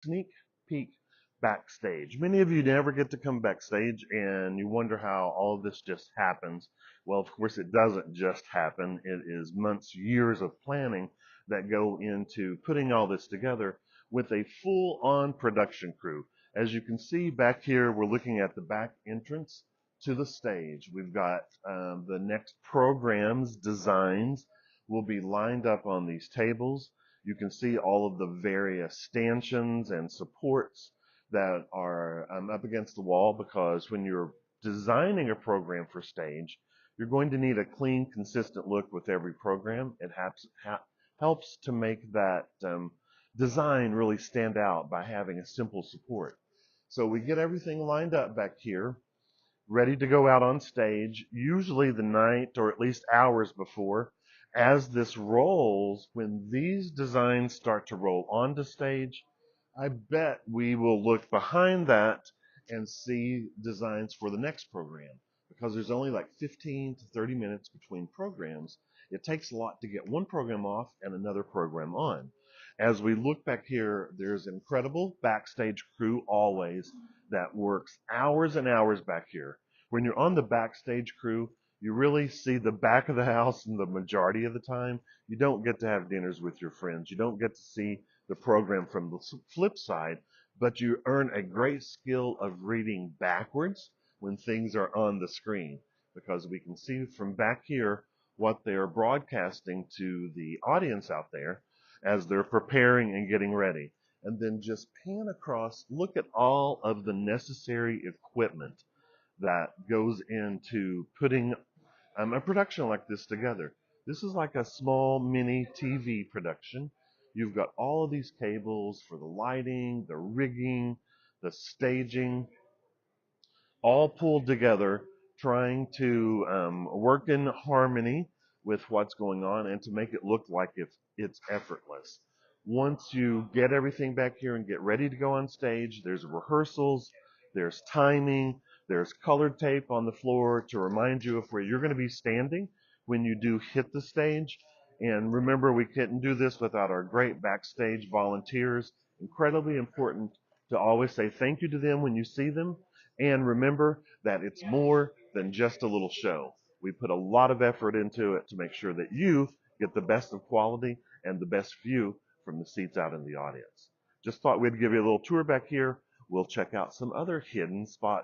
sneak peek backstage. Many of you never get to come backstage and you wonder how all of this just happens. Well, of course, it doesn't just happen. It is months, years of planning that go into putting all this together with a full-on production crew. As you can see back here, we're looking at the back entrance to the stage. We've got the next program's designs will be lined up on these tables. You can see all of the various stanchions and supports that are up against the wall, because when you're designing a program for stage, you're going to need a clean, consistent look with every program. It helps to make that design really stand out by having a simple support. So we get everything lined up back here, ready to go out on stage, usually the night or at least hours before. As this rolls, when these designs start to roll onto stage, I bet we will look behind that and see designs for the next program, because there's only like 15 to 30 minutes between programs. It takes a lot to get one program off and another program on. As we look back here, there's an incredible backstage crew always that works hours and hours back here. When you're on the backstage crew, you really see the back of the house, and the majority of the time, you don't get to have dinners with your friends. You don't get to see the program from the flip side, but you earn a great skill of reading backwards when things are on the screen, because we can see from back here what they're broadcasting to the audience out there as they're preparing and getting ready. And then just pan across, look at all of the necessary equipment that goes into putting a production like this together. This is like a small mini TV production. You've got all of these cables for the lighting, the rigging, the staging, all pulled together, trying to work in harmony with what's going on and to make it look like it's effortless. Once you get everything back here and get ready to go on stage, there's rehearsals, there's timing, there's colored tape on the floor to remind you of where you're going to be standing when you do hit the stage. And remember, we couldn't do this without our great backstage volunteers. Incredibly important to always say thank you to them when you see them, and remember that it's more than just a little show. We put a lot of effort into it to make sure that you get the best of quality and the best view from the seats out in the audience. Just thought we'd give you a little tour back here. We'll check out some other hidden spots